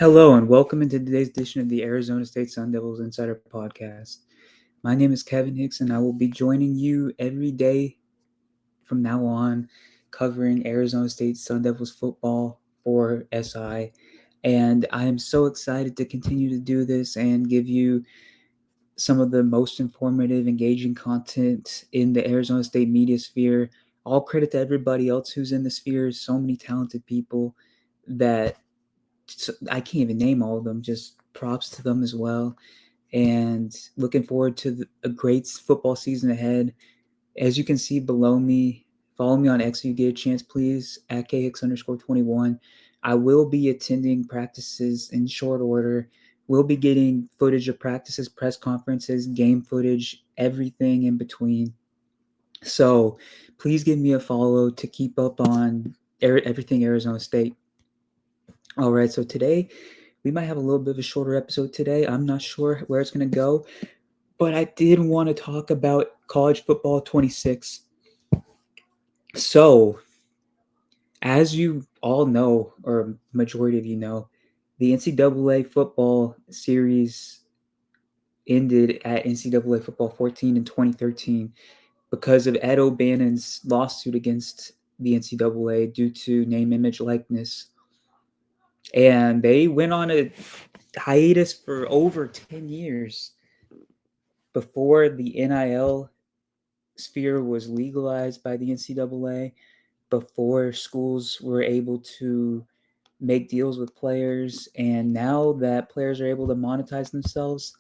Hello and welcome into today's edition of the Arizona State Sun Devils Insider Podcast. My name is Kevin Hicks and I will be joining you every day from now on covering Arizona State Sun Devils football for SI. And I am so excited to continue to do this and give you some of the most informative, engaging content in the Arizona State media sphere. All credit to everybody else who's in the sphere. So many talented people that I can't even name all of them. Just props to them as well. And looking forward to a great football season ahead. As you can see below me, follow me on X if you get a chance, please, at KX_21. I will be attending practices in short order. We'll be getting footage of practices, press conferences, game footage, everything in between. So please give me a follow to keep up on everything Arizona State. All right, so today we might have a little bit of a shorter episode today. I'm not sure where it's going to go, but I did want to talk about college football 26. So, as you all know, or majority of you know, the NCAA football series ended at NCAA football 14 in 2013 because of Ed O'Bannon's lawsuit against the NCAA due to name, image, likeness. And they went on a hiatus for over 10 years before the NIL sphere was legalized by the NCAA, before schools were able to make deals with players. And now that players are able to monetize themselves,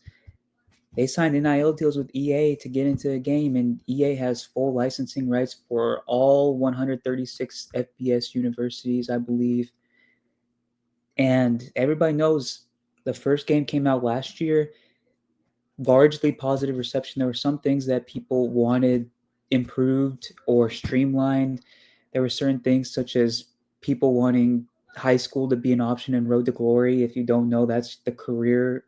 they signed NIL deals with EA to get into a game, and EA has full licensing rights for all 136 FBS universities, I believe. And everybody knows the first game came out last year, largely positive reception. There were some things that people wanted improved or streamlined. There were certain things such as people wanting high school to be an option in Road to Glory. If you don't know, that's the career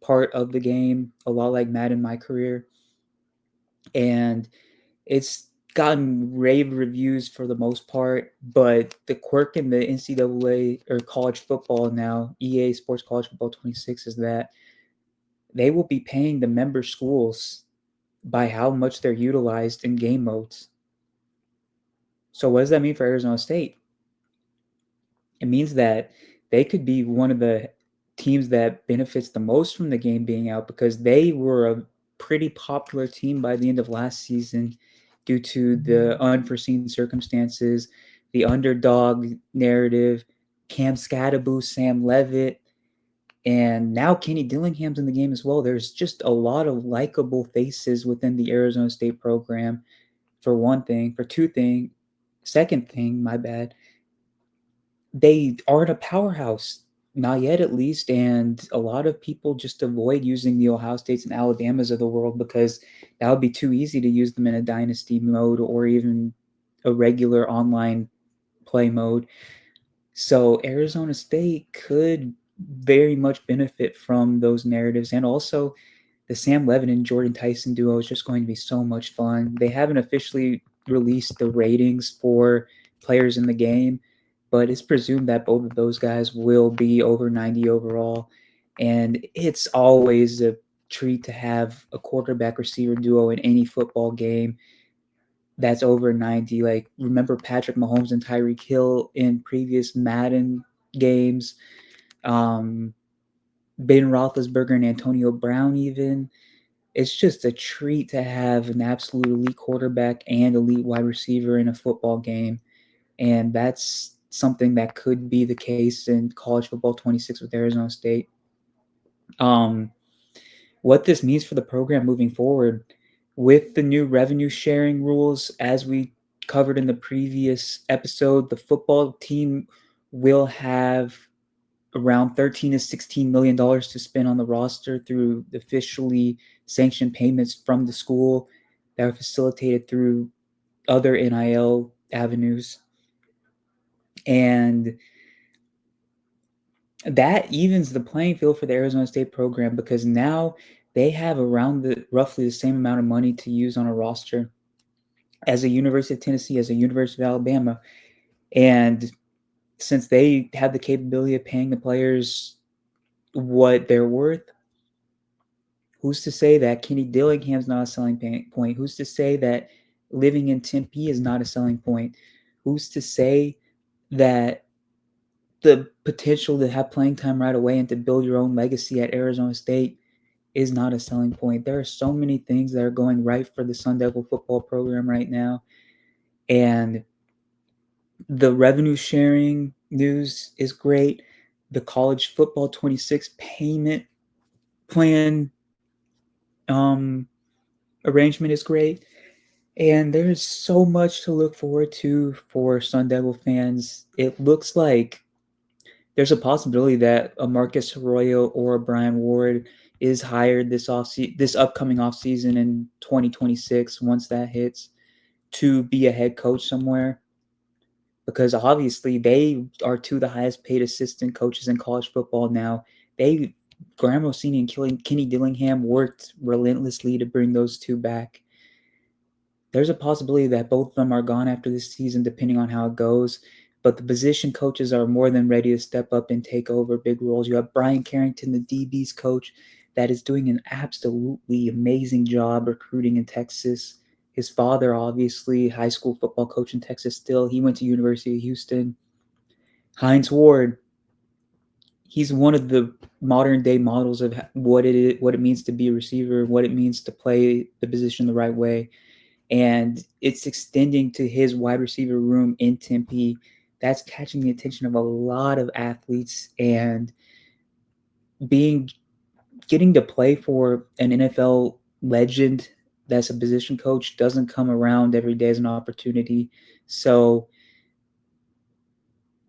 part of the game, a lot like Madden My Career. And it's gotten rave reviews for the most part, but the quirk in the NCAA or college football now, EA Sports College Football 26, is that they will be paying the member schools by how much they're utilized in game modes. So what does that mean for Arizona State? It means that they could be one of the teams that benefits the most from the game being out because they were a pretty popular team by the end of last season due to the unforeseen circumstances, the underdog narrative, Cam Scadaboo, Sam Levitt, and now Kenny Dillingham's in the game as well. There's just a lot of likable faces within the Arizona State program, for one thing. Second thing, my bad, they aren't a powerhouse, not yet at least. And a lot of people just avoid using the Ohio States and Alabamas of the world because that would be too easy to use them in a dynasty mode or even a regular online play mode. So Arizona State could very much benefit from those narratives. And also, the Sam Levitt and Jordan Tyson duo is just going to be so much fun. They haven't officially released the ratings for players in the game, but it's presumed that both of those guys will be over 90 overall. And it's always a treat to have a quarterback receiver duo in any football game that's over 90. Like, remember Patrick Mahomes and Tyreek Hill in previous Madden games? Um, Ben Roethlisberger and Antonio Brown, even. It's just a treat to have an absolute elite quarterback and elite wide receiver in a football game. And that's something that could be the case in college football 26 with Arizona State. Um, what this means for the program moving forward with the new revenue sharing rules, as we covered in the previous episode, the football team will have around 13 to 16 million dollars to spend on the roster through officially sanctioned payments from the school that are facilitated through other NIL avenues. And that evens the playing field for the Arizona State program because now they have around roughly the same amount of money to use on a roster as a University of Tennessee, as a University of Alabama. And since they have the capability of paying the players what they're worth, who's to say that Kenny Dillingham's not a selling point? Who's to say that living in Tempe is not a selling point? Who's to say that the potential to have playing time right away and to build your own legacy at Arizona State is not a selling point? There are so many things that are going right for the Sun Devil football program right now. And the revenue sharing news is great. The college football 26 payment plan arrangement is great. And there's so much to look forward to for Sun Devil fans. It looks like there's a possibility that a Marcus Arroyo or a Brian Ward is hired this upcoming offseason in 2026 once that hits to be a head coach somewhere, because obviously they are two of the highest paid assistant coaches in college football now. Graham Rossini and Kenny Dillingham worked relentlessly to bring those two back. There's a possibility that both of them are gone after this season, depending on how it goes. But the position coaches are more than ready to step up and take over big roles. You have Brian Carrington, the DB's coach, that is doing an absolutely amazing job recruiting in Texas. His father, obviously, high school football coach in Texas still. He went to University of Houston. Hines Ward, he's one of the modern day models of what it means to be a receiver, what it means to play the position the right way. And it's extending to his wide receiver room in Tempe. That's catching the attention of a lot of athletes, and being getting to play for an NFL legend that's a position coach doesn't come around every day as an opportunity. So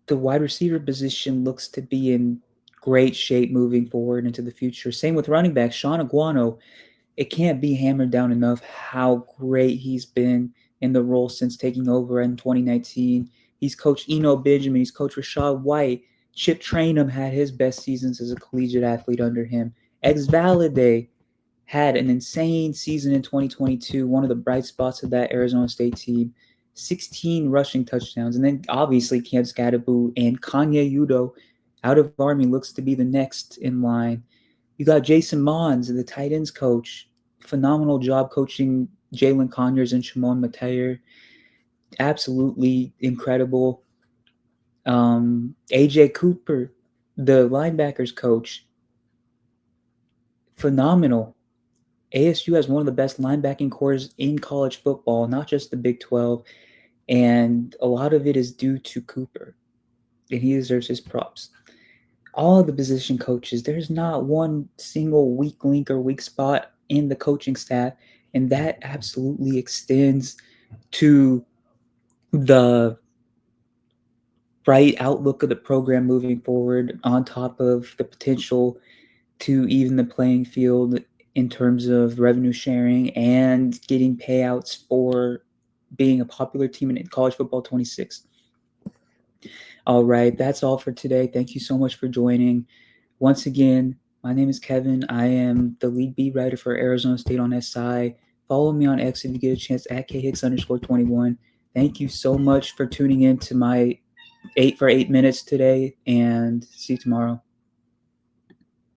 the wide receiver position looks to be in great shape moving forward into the future. Same with running back Sean Aguano. It can't be hammered down enough how great he's been in the role since taking over in 2019. He's coached Eno Benjamin. He's coached Rashad White. Chip Trainum had his best seasons as a collegiate athlete under him. Ex Valade had an insane season in 2022, one of the bright spots of that Arizona State team. 16 rushing touchdowns. And then obviously Cam Scadaboo and Kanye Udo out of Army looks to be the next in line. You got Jason Mons, the tight ends coach. Phenomenal job coaching Jalen Conyers and Shimon Mateer. Absolutely incredible. AJ Cooper, the linebackers coach. Phenomenal. ASU has one of the best linebacking cores in college football, not just the Big 12. And a lot of it is due to Cooper. And he deserves his props. All of the position coaches, there's not one single weak link or weak spot in the coaching staff, and that absolutely extends to the bright outlook of the program moving forward, on top of the potential to even the playing field in terms of revenue sharing and getting payouts for being a popular team in college football 26. All right, that's all for today. Thank you so much for joining. Once again, my name is Kevin. I am the lead beat writer for Arizona State on SI. Follow me on X if you get a chance at khicks_21. Thank you so much for tuning in to my 8 for 8 minutes today, and see you tomorrow.